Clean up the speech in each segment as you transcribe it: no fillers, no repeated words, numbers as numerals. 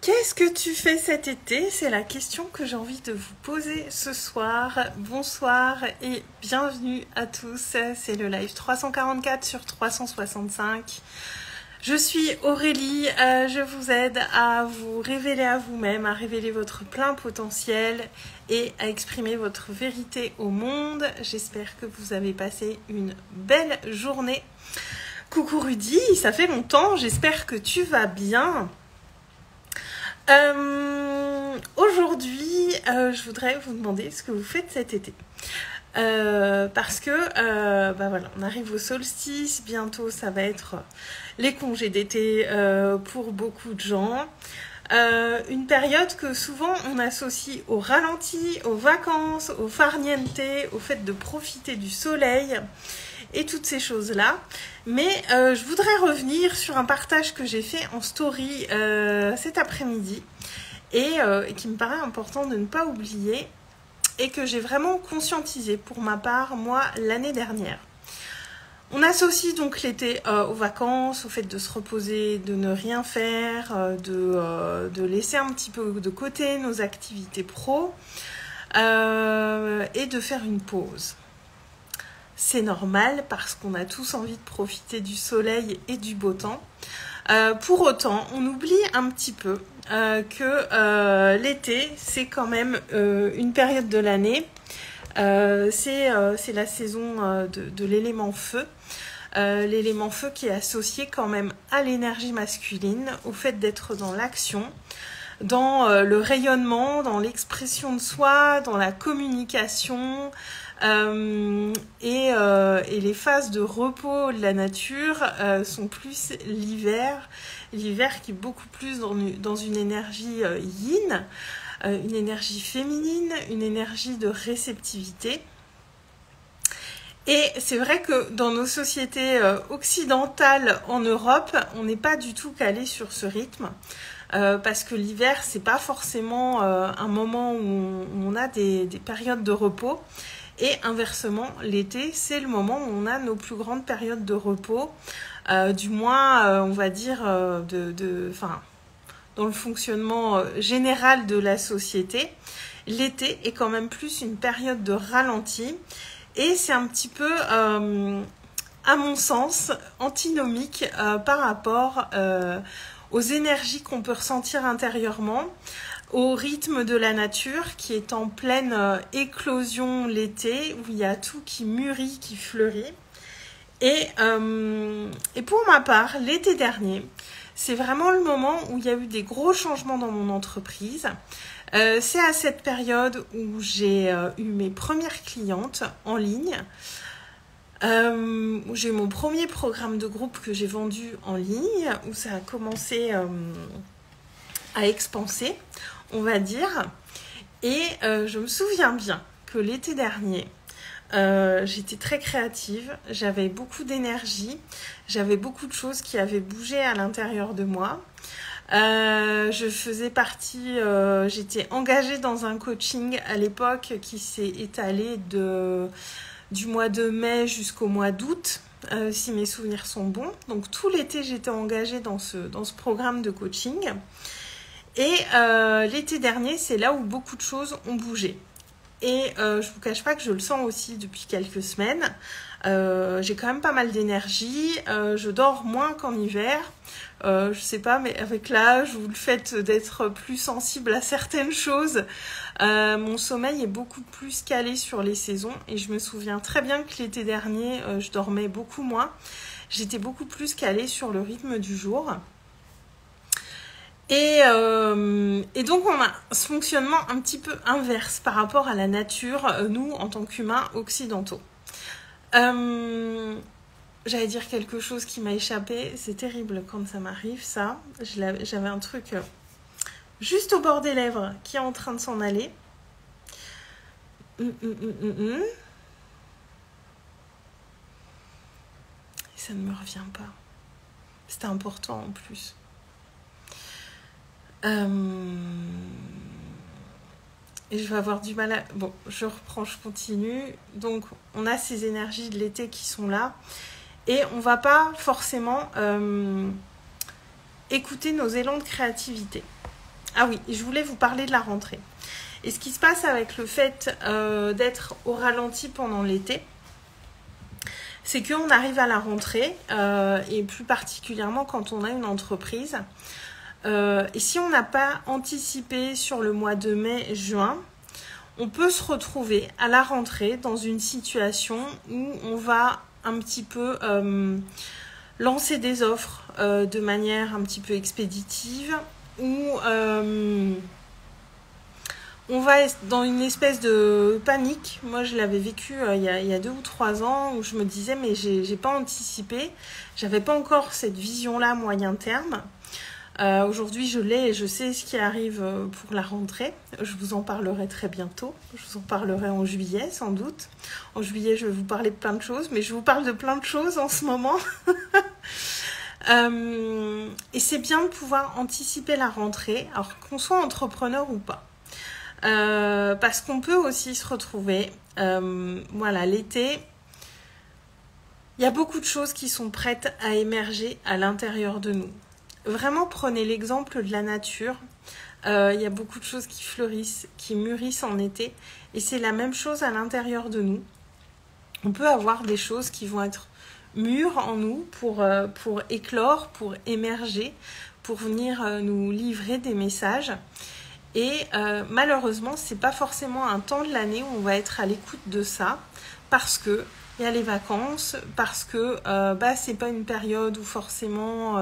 Qu'est-ce que tu fais cet été? C'est la question que j'ai envie de vous poser ce soir. Bonsoir et bienvenue à tous. C'est le live 344 sur 365. Je suis Aurélie, je vous aide à vous révéler à vous-même, à révéler votre plein potentiel et à exprimer votre vérité au monde. J'espère que vous avez passé une belle journée. Coucou Rudy, ça fait longtemps, j'espère que tu vas bien. Aujourd'hui, je voudrais vous demander ce que vous faites cet été. Parce que voilà, on arrive au solstice, bientôt ça va être les congés d'été pour beaucoup de gens. Une période que souvent on associe au ralenti, aux vacances, au farniente, au fait de profiter du soleil et toutes ces choses-là. Mais je voudrais revenir sur un partage que j'ai fait en story cet après-midi et qui me paraît important de ne pas oublier et que j'ai vraiment conscientisé pour ma part, moi, l'année dernière. On associe donc l'été aux vacances, au fait de se reposer, de ne rien faire, de laisser un petit peu de côté nos activités pro et de faire une pause. C'est normal parce qu'on a tous envie de profiter du soleil et du beau temps. Pour autant, on oublie un petit peu que l'été, c'est quand même une période de l'année. C'est la saison de l'élément feu. L'élément feu qui est associé quand même à l'énergie masculine, au fait d'être dans l'action, dans le rayonnement, dans l'expression de soi, dans la communication et les phases de repos de la nature sont plus l'hiver qui est beaucoup plus dans une énergie yin, une énergie féminine, une énergie de réceptivité. Et c'est vrai que dans nos sociétés occidentales en Europe, on n'est pas du tout calé sur ce rythme. Parce que l'hiver, c'est pas forcément un moment où on a des périodes de repos. Et inversement, l'été, c'est le moment où on a nos plus grandes périodes de repos. Du moins, on va dire, dans le fonctionnement général de la société, l'été est quand même plus une période de ralenti. Et c'est un petit peu, à mon sens, antinomique par rapport aux énergies qu'on peut ressentir intérieurement, au rythme de la nature qui est en pleine éclosion l'été, où il y a tout qui mûrit, qui fleurit. Et pour ma part, l'été dernier, c'est vraiment le moment où il y a eu des gros changements dans mon entreprise. C'est à cette période où j'ai eu mes premières clientes en ligne, où j'ai eu mon premier programme de groupe que j'ai vendu en ligne, où ça a commencé à expanser, on va dire. Et je me souviens bien que l'été dernier, j'étais très créative, j'avais beaucoup d'énergie, j'avais beaucoup de choses qui avaient bougé à l'intérieur de moi. Je faisais partie, j'étais engagée dans un coaching à l'époque qui s'est étalé du mois de mai jusqu'au mois d'août, si mes souvenirs sont bons. Donc tout l'été, j'étais engagée dans ce programme de coaching. Et l'été dernier, c'est là où beaucoup de choses ont bougé. Et je ne vous cache pas que je le sens aussi depuis quelques semaines. J'ai quand même pas mal d'énergie. Je dors moins qu'en hiver. Je sais pas, mais avec l'âge ou le fait d'être plus sensible à certaines choses, mon sommeil est beaucoup plus calé sur les saisons. Et je me souviens très bien que l'été dernier, je dormais beaucoup moins. J'étais beaucoup plus calée sur le rythme du jour. Et donc on a ce fonctionnement un petit peu inverse par rapport à la nature, nous en tant qu'humains occidentaux. J'allais dire quelque chose qui m'a échappé, c'est terrible quand ça m'arrive ça. J'avais un truc juste au bord des lèvres qui est en train de s'en aller. Et ça ne me revient pas. C'était important en plus. Et je vais avoir du mal à... Bon, je reprends, je continue. Donc, on a ces énergies de l'été qui sont là. Et on ne va pas forcément écouter nos élans de créativité. Ah oui, je voulais vous parler de la rentrée. Et ce qui se passe avec le fait d'être au ralenti pendant l'été, c'est qu'on arrive à la rentrée, et plus particulièrement quand on a une entreprise. Et si on n'a pas anticipé sur le mois de mai-juin, on peut se retrouver à la rentrée dans une situation où on va un petit peu lancer des offres de manière un petit peu expéditive, où on va être dans une espèce de panique. Moi, je l'avais vécu il y a 2 ou 3 ans, où je me disais, mais j'ai pas anticipé, j'avais pas encore cette vision-là moyen terme. Aujourd'hui, je l'ai et je sais ce qui arrive pour la rentrée. Je vous en parlerai très bientôt. Je vous en parlerai en juillet, sans doute. En juillet, je vais vous parler de plein de choses, mais je vous parle de plein de choses en ce moment. Et c'est bien de pouvoir anticiper la rentrée, alors qu'on soit entrepreneur ou pas. Parce qu'on peut aussi se retrouver, voilà, l'été, il y a beaucoup de choses qui sont prêtes à émerger à l'intérieur de nous. Vraiment, prenez l'exemple de la nature. Il y a beaucoup de choses qui fleurissent, qui mûrissent en été. Et c'est la même chose à l'intérieur de nous. On peut avoir des choses qui vont être mûres en nous pour éclore, pour émerger, pour venir nous livrer des messages. Et malheureusement, c'est pas forcément un temps de l'année où on va être à l'écoute de ça, parce que il y a les vacances, parce que c'est pas une période où forcément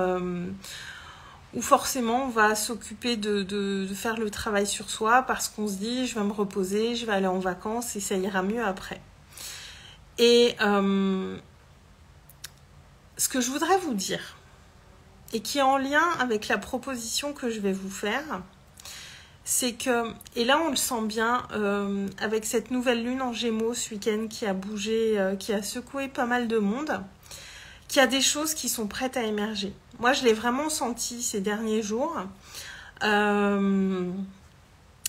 on va s'occuper de faire le travail sur soi, parce qu'on se dit je vais me reposer, je vais aller en vacances et ça ira mieux après. Et ce que je voudrais vous dire, et qui est en lien avec la proposition que je vais vous faire, c'est que, et là on le sent bien, avec cette nouvelle lune en Gémeaux ce week-end qui a bougé, qui a secoué pas mal de monde, qu'il y a des choses qui sont prêtes à émerger. Moi je l'ai vraiment senti ces derniers jours.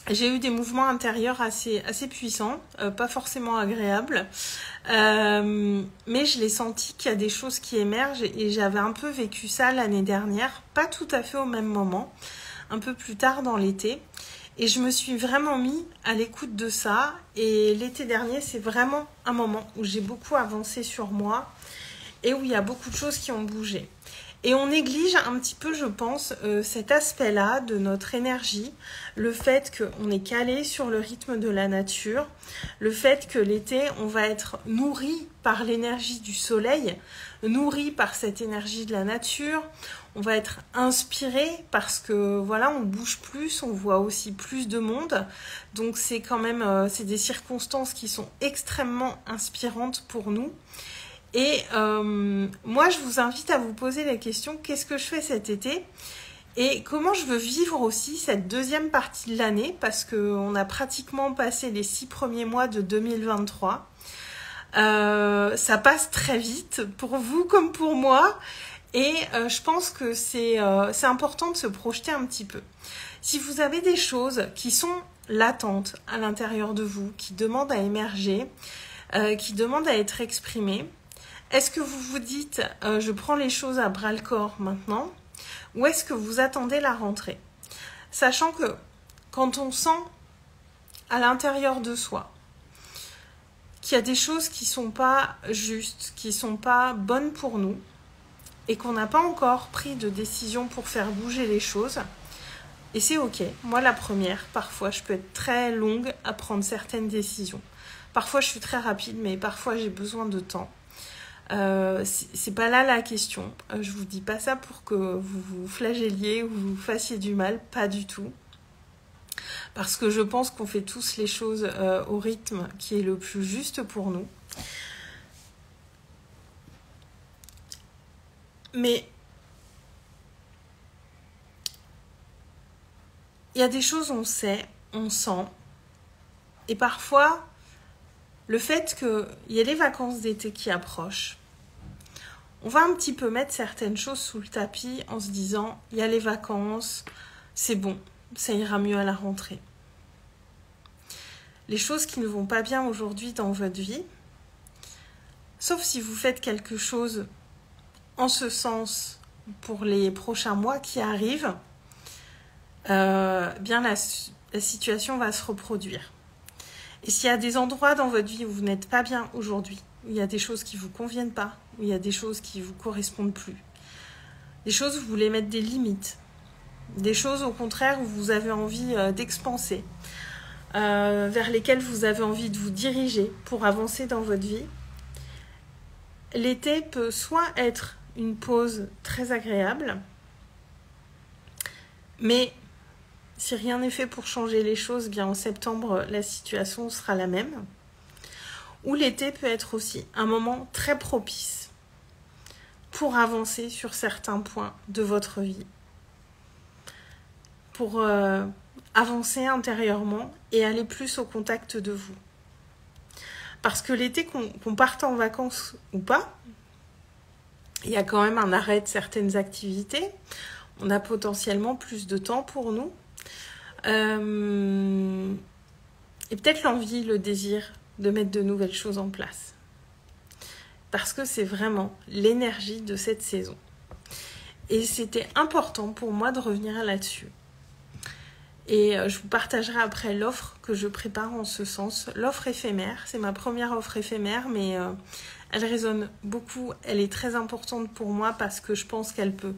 J'ai eu des mouvements intérieurs assez puissants, pas forcément agréables, mais je l'ai senti qu'il y a des choses qui émergent, et j'avais un peu vécu ça l'année dernière, pas tout à fait au même moment, un peu plus tard dans l'été. Et je me suis vraiment mis à l'écoute de ça. Et l'été dernier, c'est vraiment un moment où j'ai beaucoup avancé sur moi et où il y a beaucoup de choses qui ont bougé. Et on néglige un petit peu, je pense, cet aspect-là de notre énergie, le fait qu'on est calé sur le rythme de la nature, le fait que l'été, on va être nourri par l'énergie du soleil, nourri par cette énergie de la nature. On va être inspiré parce que voilà, on bouge plus, on voit aussi plus de monde. Donc c'est quand même, c'est des circonstances qui sont extrêmement inspirantes pour nous. Et moi, je vous invite à vous poser la question, qu'est-ce que je fais cet été ? Et comment je veux vivre aussi cette deuxième partie de l'année ? Parce qu'on a pratiquement passé les 6 premiers mois de 2023. Ça passe très vite pour vous comme pour moi. Et je pense que c'est important de se projeter un petit peu. Si vous avez des choses qui sont latentes à l'intérieur de vous, qui demandent à émerger, qui demandent à être exprimées, est-ce que vous vous dites je prends les choses à bras-le-corps maintenant, ou est-ce que vous attendez la rentrée ? Sachant que quand on sent à l'intérieur de soi qu'il y a des choses qui ne sont pas justes, qui ne sont pas bonnes pour nous, et qu'on n'a pas encore pris de décision pour faire bouger les choses, et c'est ok. Moi, la première, parfois, je peux être très longue à prendre certaines décisions. Parfois, je suis très rapide, mais parfois, j'ai besoin de temps. C'est pas là la question. Je vous dis pas ça pour que vous vous flagelliez ou vous fassiez du mal, pas du tout. Parce que je pense qu'on fait tous les choses au rythme qui est le plus juste pour nous. Mais il y a des choses on sait, on sent. Et parfois, le fait qu'il y ait les vacances d'été qui approchent, on va un petit peu mettre certaines choses sous le tapis en se disant il y a les vacances, c'est bon, ça ira mieux à la rentrée. Les choses qui ne vont pas bien aujourd'hui dans votre vie, sauf si vous faites quelque chose en ce sens pour les prochains mois qui arrivent, bien la situation va se reproduire. Et s'il y a des endroits dans votre vie où vous n'êtes pas bien aujourd'hui, où il y a des choses qui ne vous conviennent pas, où il y a des choses qui ne vous correspondent plus, des choses où vous voulez mettre des limites, des choses au contraire où vous avez envie d'expanser, vers lesquelles vous avez envie de vous diriger pour avancer dans votre vie, l'été peut soit être une pause très agréable, mais si rien n'est fait pour changer les choses, bien en septembre, la situation sera la même. Ou l'été peut être aussi un moment très propice pour avancer sur certains points de votre vie, pour avancer intérieurement et aller plus au contact de vous. Parce que l'été, qu'on parte en vacances ou pas, il y a quand même un arrêt de certaines activités. On a potentiellement plus de temps pour nous. Et peut-être l'envie, le désir de mettre de nouvelles choses en place. Parce que c'est vraiment l'énergie de cette saison. Et c'était important pour moi de revenir là-dessus. Et je vous partagerai après l'offre que je prépare en ce sens. L'offre éphémère, c'est ma première offre éphémère, mais elle résonne beaucoup. Elle est très importante pour moi parce que je pense qu'elle peut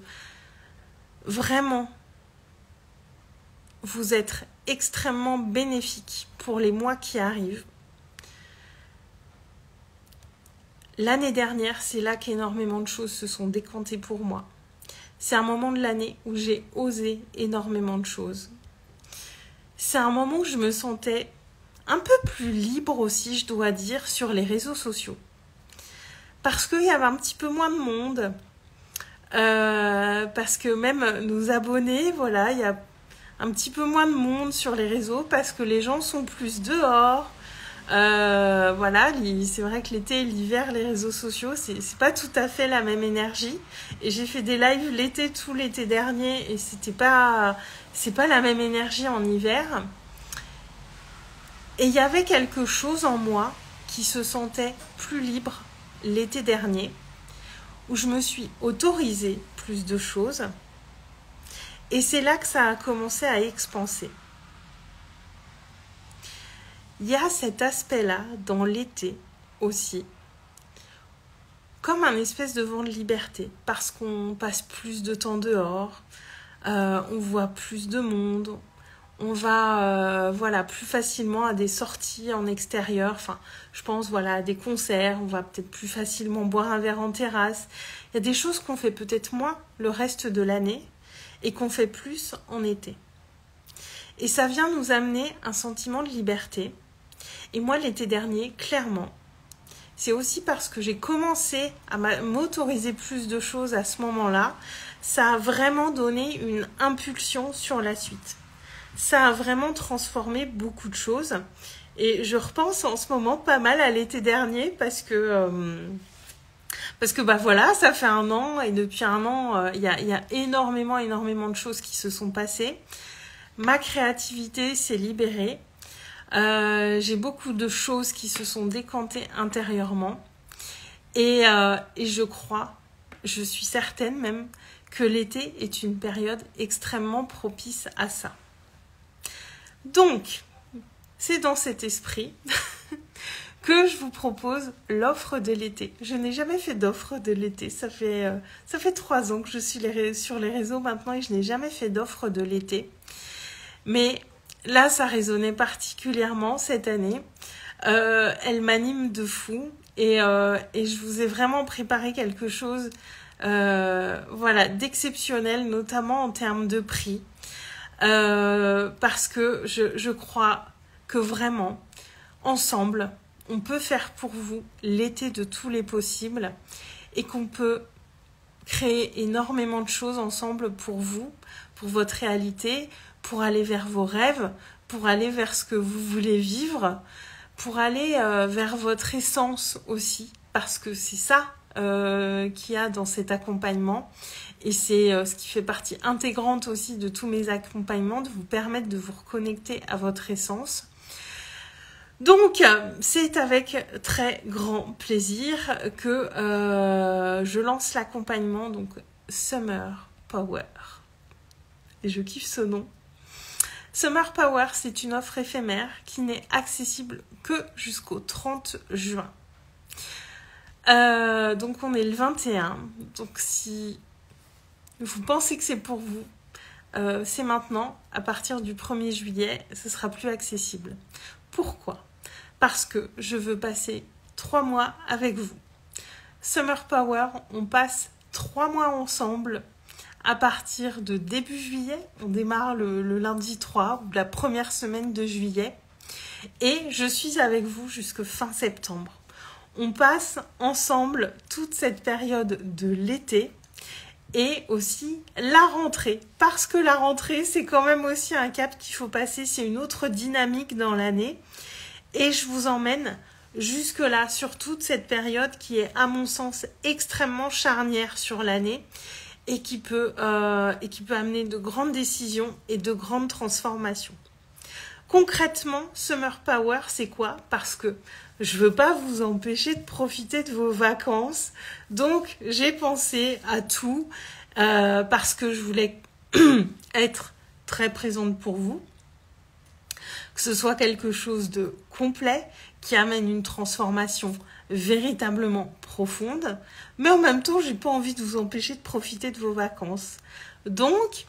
vraiment vous être extrêmement bénéfique pour les mois qui arrivent. L'année dernière, c'est là qu'énormément de choses se sont décantées pour moi. C'est un moment de l'année où j'ai osé énormément de choses. C'est un moment où je me sentais un peu plus libre aussi, je dois dire, sur les réseaux sociaux. Parce qu'il y avait un petit peu moins de monde. Parce que même nos abonnés, voilà, il y a un petit peu moins de monde sur les réseaux parce que les gens sont plus dehors. Voilà, c'est vrai que l'été et l'hiver, les réseaux sociaux, c'est pas tout à fait la même énergie. Et j'ai fait des lives tout l'été dernier et c'est pas la même énergie en hiver. Et il y avait quelque chose en moi qui se sentait plus libre l'été dernier, où je me suis autorisée plus de choses. Et c'est là que ça a commencé à expanser. Il y a cet aspect-là dans l'été aussi, comme un espèce de vent de liberté, parce qu'on passe plus de temps dehors, on voit plus de monde, on va plus facilement à des sorties en extérieur, enfin je pense à des concerts, on va peut-être plus facilement boire un verre en terrasse. Il y a des choses qu'on fait peut-être moins le reste de l'année et qu'on fait plus en été. Et ça vient nous amener un sentiment de liberté. Et moi, l'été dernier, clairement, c'est aussi parce que j'ai commencé à m'autoriser plus de choses à ce moment-là, ça a vraiment donné une impulsion sur la suite. Ça a vraiment transformé beaucoup de choses. Et je repense en ce moment pas mal à l'été dernier parce que ça fait 1 an et depuis 1 an, il y a énormément de choses qui se sont passées. Ma créativité s'est libérée. J'ai beaucoup de choses qui se sont décantées intérieurement et je suis certaine même que l'été est une période extrêmement propice à ça. Donc, c'est dans cet esprit que je vous propose l'offre de l'été. Je n'ai jamais fait d'offre de l'été, ça fait 3 ans que je suis sur les réseaux maintenant et je n'ai jamais fait d'offre de l'été. Mais là, ça résonnait particulièrement cette année. Elle m'anime de fou et je vous ai vraiment préparé quelque chose d'exceptionnel, notamment en termes de prix. Parce que je crois que vraiment, ensemble, on peut faire pour vous l'été de tous les possibles et qu'on peut créer énormément de choses ensemble pour vous, pour votre réalité, pour aller vers vos rêves, pour aller vers ce que vous voulez vivre, pour aller vers votre essence aussi, parce que c'est ça qu'il y a dans cet accompagnement. Et c'est ce qui fait partie intégrante aussi de tous mes accompagnements, de vous permettre de vous reconnecter à votre essence. Donc, c'est avec très grand plaisir que je lance l'accompagnement, donc Summer Power. Et je kiffe ce nom. Summer Power, c'est une offre éphémère qui n'est accessible que jusqu'au 30 juin. Donc on est le 21. Donc si vous pensez que c'est pour vous, c'est maintenant. À partir du 1er juillet, ce sera plus accessible. Pourquoi ? Parce que je veux passer 3 mois avec vous. Summer Power, on passe 3 mois ensemble. À partir de début juillet, on démarre le lundi 3 ou la première semaine de juillet. Et je suis avec vous jusqu'à fin septembre. On passe ensemble toute cette période de l'été et aussi la rentrée. Parce que la rentrée, c'est quand même aussi un cap qu'il faut passer. C'est une autre dynamique dans l'année. Et je vous emmène jusque-là sur toute cette période qui est, à mon sens, extrêmement charnière sur l'année. Et qui peut amener de grandes décisions et de grandes transformations. Concrètement, Summer Power, c'est quoi ? Parce que je ne veux pas vous empêcher de profiter de vos vacances. Donc, j'ai pensé à tout parce que je voulais être très présente pour vous. Que ce soit quelque chose de complet qui amène une transformation véritablement profonde, mais en même temps, j'ai pas envie de vous empêcher de profiter de vos vacances. Donc,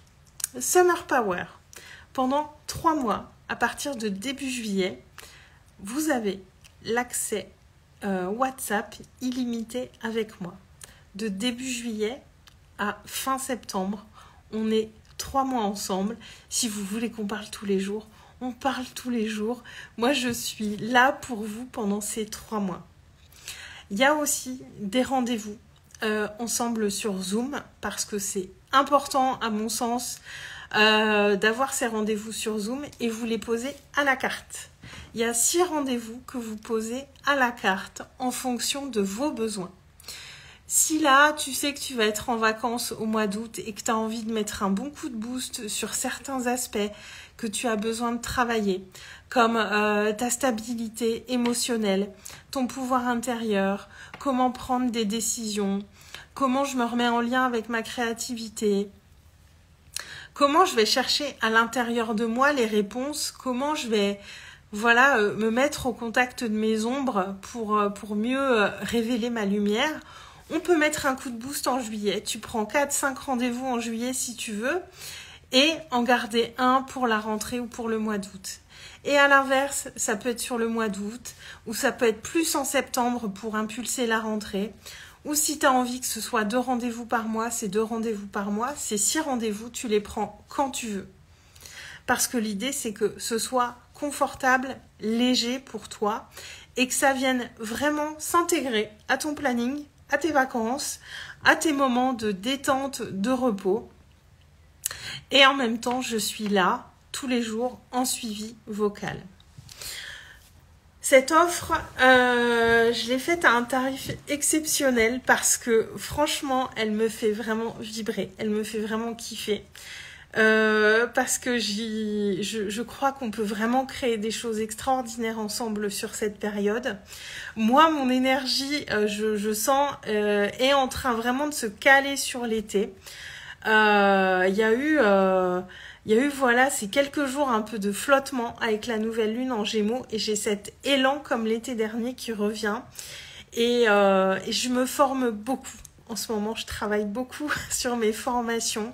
Summer Power. Pendant 3 mois, à partir de début juillet, vous avez l'accès WhatsApp illimité avec moi. De début juillet à fin septembre, on est 3 mois ensemble. Si vous voulez qu'on parle tous les jours, on parle tous les jours. Moi, je suis là pour vous pendant ces 3 mois. Il y a aussi des rendez-vous ensemble sur Zoom parce que c'est important, à mon sens, d'avoir ces rendez-vous sur Zoom et vous les posez à la carte. Il y a 6 rendez-vous que vous posez à la carte en fonction de vos besoins. Si là, tu sais que tu vas être en vacances au mois d'août et que tu as envie de mettre un bon coup de boost sur certains aspects que tu as besoin de travailler, comme ta stabilité émotionnelle, ton pouvoir intérieur, comment prendre des décisions, comment je me remets en lien avec ma créativité, comment je vais chercher à l'intérieur de moi les réponses, comment je vais me mettre au contact de mes ombres pour mieux révéler ma lumière. On peut mettre un coup de boost en juillet. Tu prends 4-5 rendez-vous en juillet si tu veux et en garder un pour la rentrée ou pour le mois d'août. Et à l'inverse, ça peut être sur le mois d'août ou ça peut être plus en septembre pour impulser la rentrée. Ou si tu as envie que ce soit 2 rendez-vous par mois, c'est 2 rendez-vous par mois. Ces 6 rendez-vous, tu les prends quand tu veux. Parce que l'idée, c'est que ce soit confortable, léger pour toi et que ça vienne vraiment s'intégrer à ton planning, à tes vacances, à tes moments de détente, de repos. Et en même temps, je suis là tous les jours en suivi vocal. Cette offre, je l'ai faite à un tarif exceptionnel parce que franchement, elle me fait vraiment vibrer, elle me fait vraiment kiffer. Parce que je crois qu'on peut vraiment créer des choses extraordinaires ensemble sur cette période. Moi, mon énergie, je sens, est en train vraiment de se caler sur l'été. Il y a eu ces quelques jours un peu de flottement avec la nouvelle lune en Gémeaux et j'ai cet élan comme l'été dernier qui revient et je me forme beaucoup. En ce moment, je travaille beaucoup sur mes formations.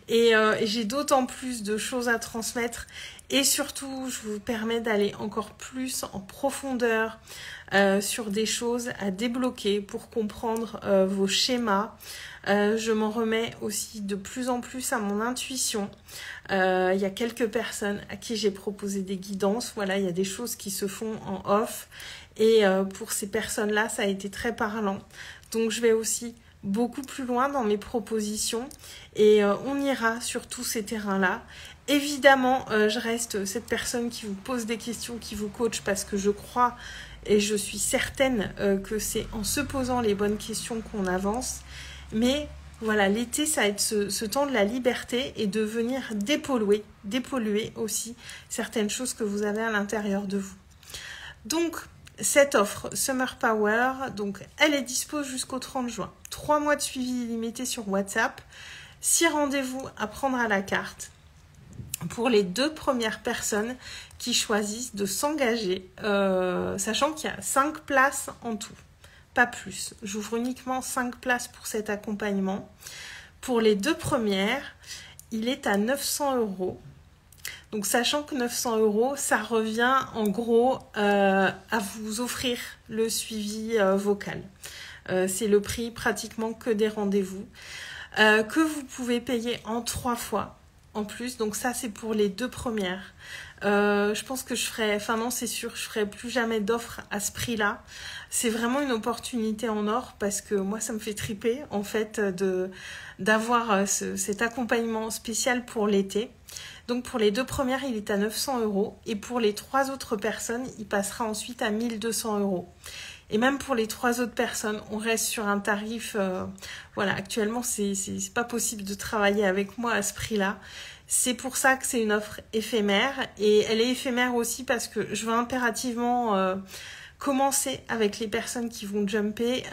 Et j'ai d'autant plus de choses à transmettre et surtout je vous permets d'aller encore plus en profondeur sur des choses à débloquer pour comprendre vos schémas. Je m'en remets aussi de plus en plus à mon intuition. Il y a quelques personnes à qui j'ai proposé des guidances. Voilà, il y a des choses qui se font en off et pour ces personnes-là, ça a été très parlant. Donc je vais aussi beaucoup plus loin dans mes propositions et on ira sur tous ces terrains-là. Évidemment, je reste cette personne qui vous pose des questions, qui vous coach parce que je crois et je suis certaine que c'est en se posant les bonnes questions qu'on avance. Mais voilà, l'été, ça va être ce temps de la liberté et de venir dépolluer aussi certaines choses que vous avez à l'intérieur de vous. Donc, cette offre Summer Power, donc elle est dispo jusqu'au 30 juin. 3 mois de suivi illimité sur WhatsApp, 6 rendez-vous à prendre à la carte. pour les 2 premières personnes qui choisissent de s'engager, sachant qu'il y a 5 places en tout, pas plus. J'ouvre uniquement 5 places pour cet accompagnement. Pour les 2 premières, il est à 900 €. Donc, sachant que 900 €, ça revient en gros à vous offrir le suivi vocal. C'est le prix pratiquement que des rendez-vous, que vous pouvez payer en 3 fois en plus. Donc ça, c'est pour les 2 premières. Je pense que je ferai, enfin non, c'est sûr, je ferai plus jamais d'offres à ce prix-là. C'est vraiment une opportunité en or parce que moi, ça me fait triper en fait d'avoir cet accompagnement spécial pour l'été. Donc pour les 2 premières, il est à 900 € et pour les 3 autres personnes, il passera ensuite à 1200 €. Et même pour les 3 autres personnes, on reste sur un tarif, voilà, actuellement, c'est pas possible de travailler avec moi à ce prix-là. C'est pour ça que c'est une offre éphémère et elle est éphémère aussi parce que je veux impérativement commencer avec les personnes qui vont jumper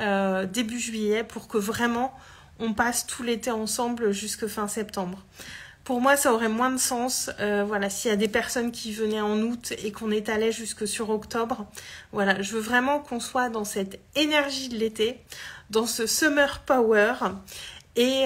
début juillet pour que vraiment on passe tout l'été ensemble jusque fin septembre. Pour moi, ça aurait moins de sens, voilà, s'il y a des personnes qui venaient en août et qu'on étalait jusque sur octobre. Voilà, je veux vraiment qu'on soit dans cette énergie de l'été, dans ce summer power et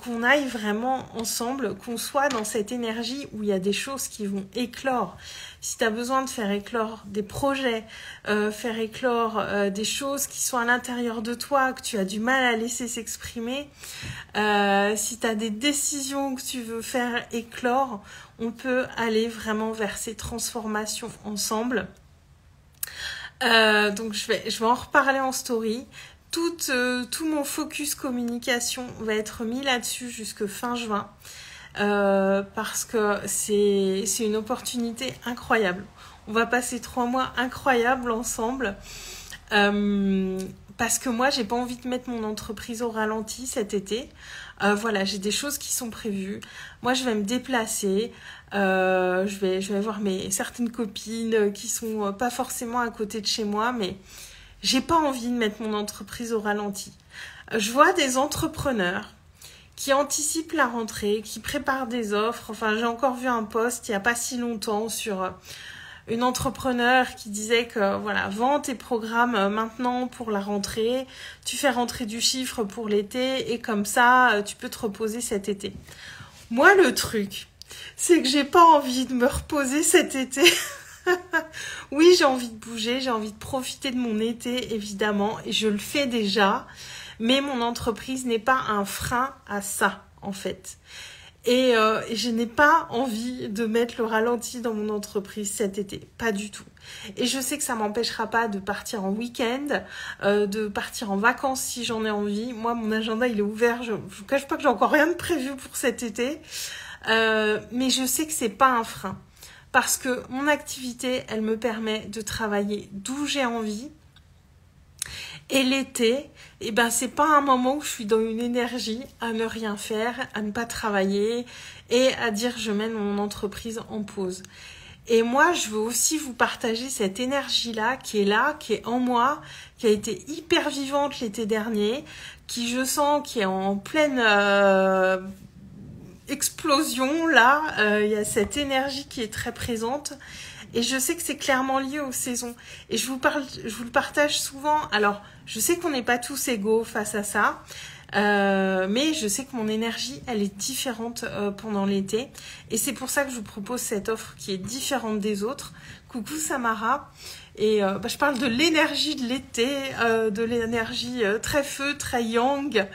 qu'on aille vraiment ensemble, qu'on soit dans cette énergie où il y a des choses qui vont éclore. Si tu as besoin de faire éclore des projets, faire éclore des choses qui sont à l'intérieur de toi, que tu as du mal à laisser s'exprimer, si tu as des décisions que tu veux faire éclore, on peut aller vraiment vers ces transformations ensemble. Donc je vais en reparler en story. Tout mon focus communication va être mis là-dessus jusque fin juin. Parce que c'est une opportunité incroyable. On va passer 3 mois incroyables ensemble. Parce que moi, j'ai pas envie de mettre mon entreprise au ralenti cet été. Voilà, j'ai des choses qui sont prévues. Moi, je vais me déplacer. Je vais voir certaines copines qui sont pas forcément à côté de chez moi, mais j'ai pas envie de mettre mon entreprise au ralenti. Je vois des entrepreneurs qui anticipent la rentrée, qui préparent des offres. Enfin, j'ai encore vu un post il n'y a pas si longtemps sur une entrepreneur qui disait que voilà, vends tes programmes maintenant pour la rentrée, tu fais rentrer du chiffre pour l'été et comme ça, tu peux te reposer cet été. Moi, le truc, c'est que j'ai pas envie de me reposer cet été. Oui, j'ai envie de bouger, j'ai envie de profiter de mon été, évidemment, et je le fais déjà. Mais mon entreprise n'est pas un frein à ça, en fait. Et je n'ai pas envie de mettre le ralenti dans mon entreprise cet été. Pas du tout. Et je sais que ça m'empêchera pas de partir en week-end, de partir en vacances si j'en ai envie. Moi, mon agenda, il est ouvert. Je vous cache pas que j'ai encore rien de prévu pour cet été. Mais je sais que c'est pas un frein. Parce que mon activité, elle me permet de travailler d'où j'ai envie. Et l'été, eh ben, c'est pas un moment où je suis dans une énergie à ne rien faire, à ne pas travailler et à dire je mène mon entreprise en pause. Et moi, je veux aussi vous partager cette énergie-là, qui est en moi, qui a été hyper vivante l'été dernier, qui je sens qui est en pleine explosion là. Il y a cette énergie qui est très présente. Et je sais que c'est clairement lié aux saisons. Et je vous le partage souvent. Alors, je sais qu'on n'est pas tous égaux face à ça. Mais je sais que mon énergie, elle est différente pendant l'été. Et c'est pour ça que je vous propose cette offre qui est différente des autres. Coucou Samara. Et je parle de l'énergie de l'été, de l'énergie très feu, très yang.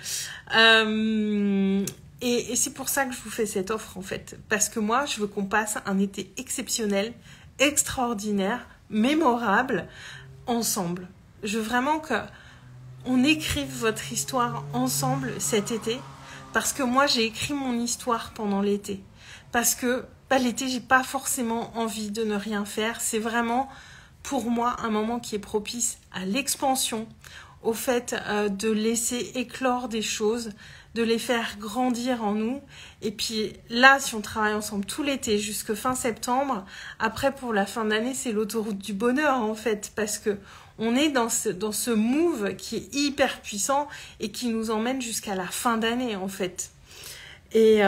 Et c'est pour ça que je vous fais cette offre en fait. Parce que moi, je veux qu'on passe un été exceptionnel, extraordinaire, mémorable, ensemble. Je veux vraiment qu'on écrive votre histoire ensemble cet été, parce que moi, j'ai écrit mon histoire pendant l'été. Parce que l'été, j'ai pas forcément envie de ne rien faire. C'est vraiment, pour moi, un moment qui est propice à l'expansion, au fait de laisser éclore des choses, de les faire grandir en nous. Et puis là, si on travaille ensemble tout l'été jusque fin septembre, après pour la fin d'année, c'est l'autoroute du bonheur en fait, parce que on est dans ce move qui est hyper puissant et qui nous emmène jusqu'à la fin d'année en fait. Et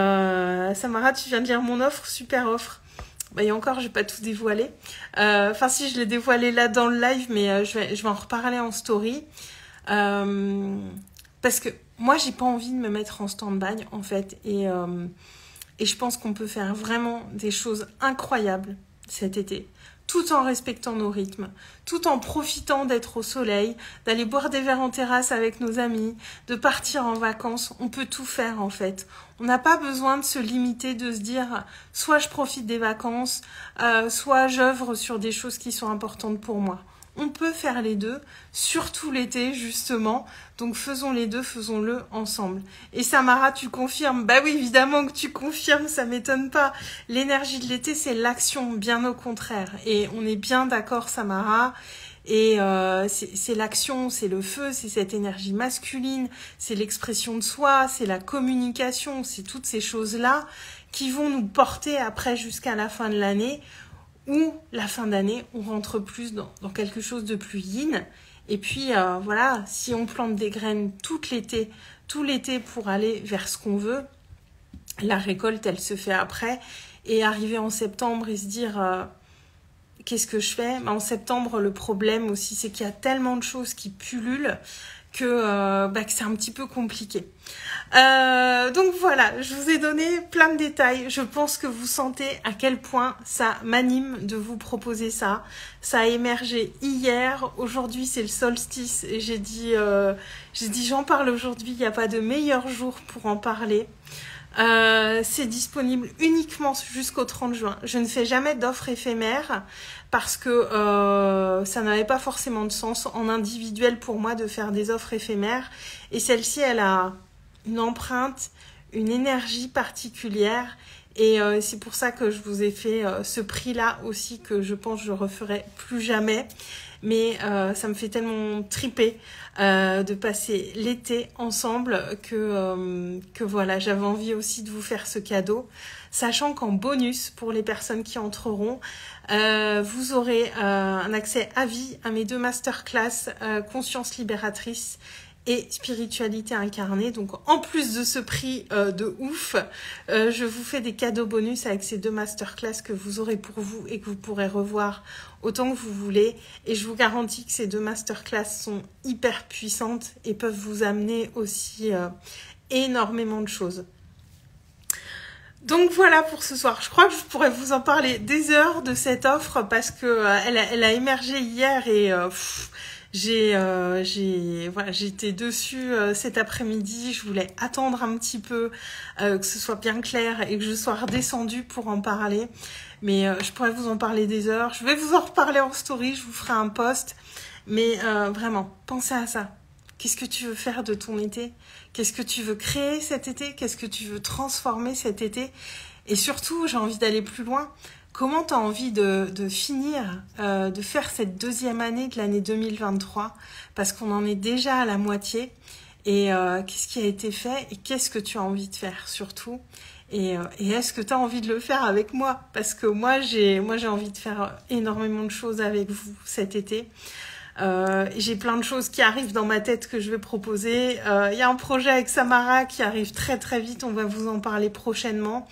Samara, tu viens de lire mon offre, super offre. Bah, et encore, je vais pas tout dévoiler. Enfin, si, je l'ai dévoilé là dans le live, mais je vais en reparler en story. Parce que moi, j'ai pas envie de me mettre en stand-by, en fait. Et je pense qu'on peut faire vraiment des choses incroyables cet été, tout en respectant nos rythmes, tout en profitant d'être au soleil, d'aller boire des verres en terrasse avec nos amis, de partir en vacances. On peut tout faire, en fait. On n'a pas besoin de se limiter, de se dire soit je profite des vacances, soit j'œuvre sur des choses qui sont importantes pour moi. On peut faire les deux, surtout l'été justement, donc faisons les deux, faisons-le ensemble. Et Samara, tu confirmes? Bah oui, évidemment que tu confirmes, ça m'étonne pas. L'énergie de l'été, c'est l'action, bien au contraire. Et on est bien d'accord, Samara. Et c'est l'action, c'est le feu, c'est cette énergie masculine, c'est l'expression de soi, c'est la communication, c'est toutes ces choses-là qui vont nous porter après jusqu'à la fin de l'année, ou la fin d'année, on rentre plus dans quelque chose de plus yin. Et puis voilà, si on plante des graines tout l'été pour aller vers ce qu'on veut, la récolte, elle se fait après. Et arriver en septembre et se dire qu'est-ce que je fais? En septembre, le problème aussi, c'est qu'il y a tellement de choses qui pullulent que c'est un petit peu compliqué. Donc voilà, je vous ai donné plein de détails. Je pense que vous sentez à quel point ça m'anime de vous proposer ça. Ça a émergé hier. Aujourd'hui, c'est le solstice. Et j'ai dit j'en parle aujourd'hui. Il n'y a pas de meilleur jour pour en parler. C'est disponible uniquement jusqu'au 30 juin. Je ne fais jamais d'offres éphémères parce que ça n'avait pas forcément de sens en individuel pour moi de faire des offres éphémères. Et celle-ci, elle a une empreinte, une énergie particulière. Et c'est pour ça que je vous ai fait ce prix-là aussi, que je pense que je referai plus jamais. Mais ça me fait tellement triper de passer l'été ensemble que voilà, j'avais envie aussi de vous faire ce cadeau. Sachant qu'en bonus, pour les personnes qui entreront, vous aurez un accès à vie à mes 2 masterclass Conscience libératrice et spiritualité incarnée. Donc en plus de ce prix de ouf, je vous fais des cadeaux bonus avec ces 2 masterclass que vous aurez pour vous et que vous pourrez revoir autant que vous voulez. Et je vous garantis que ces 2 masterclass sont hyper puissantes et peuvent vous amener aussi énormément de choses. Donc voilà pour ce soir. Je crois que je pourrais vous en parler des heures de cette offre parce que elle a émergé hier et j'étais dessus cet après-midi. Je voulais attendre un petit peu que ce soit bien clair et que je sois redescendue pour en parler. Mais je pourrais vous en parler des heures. Je vais vous en reparler en story. Je vous ferai un post. Mais vraiment, pensez à ça. Qu'est-ce que tu veux faire de ton été? Qu'est-ce que tu veux créer cet été? Qu'est-ce que tu veux transformer cet été? Et surtout, j'ai envie d'aller plus loin. Comment tu as envie de finir, de faire cette 2e année de l'année 2023? Parce qu'on en est déjà à la moitié. Et qu'est-ce qui a été fait? Et qu'est-ce que tu as envie de faire surtout? Et est-ce que tu as envie de le faire avec moi? Parce que moi, j'ai envie de faire énormément de choses avec vous cet été. J'ai plein de choses qui arrivent dans ma tête que je vais proposer. Il y a un projet avec Samara qui arrive très très vite, on va vous en parler prochainement.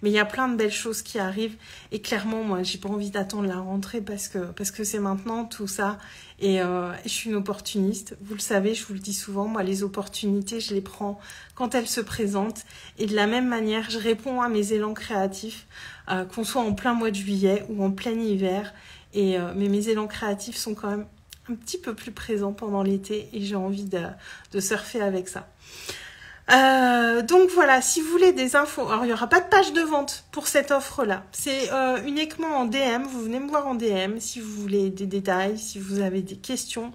Mais il y a plein de belles choses qui arrivent. Et clairement, moi, j'ai pas envie d'attendre la rentrée parce que c'est maintenant tout ça. Et je suis une opportuniste. Vous le savez, je vous le dis souvent. Moi, les opportunités, je les prends quand elles se présentent. Et de la même manière, je réponds à mes élans créatifs, qu'on soit en plein mois de juillet ou en plein hiver. Mais mes élans créatifs sont quand même un petit peu plus présents pendant l'été. Et j'ai envie de surfer avec ça. Donc voilà, si vous voulez des infos, alors il n'y aura pas de page de vente pour cette offre-là. C'est uniquement en DM, vous venez me voir en DM si vous voulez des détails, si vous avez des questions.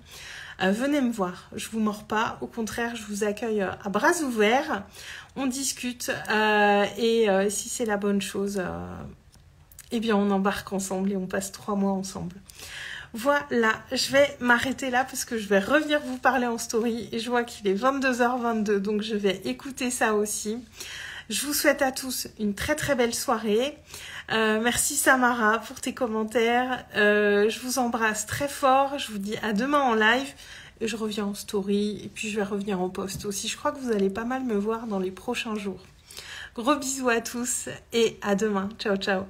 Venez me voir, je vous mords pas, au contraire, je vous accueille à bras ouverts. On discute et si c'est la bonne chose, eh bien on embarque ensemble et on passe 3 mois ensemble. Voilà, je vais m'arrêter là parce que je vais revenir vous parler en story et je vois qu'il est 22h22, donc je vais écouter ça aussi. Je vous souhaite à tous une très très belle soirée. Merci Samara pour tes commentaires. Je vous embrasse très fort. Je vous dis à demain en live. Et je reviens en story et puis je vais revenir en post aussi. Je crois que vous allez pas mal me voir dans les prochains jours. Gros bisous à tous et à demain. Ciao, ciao.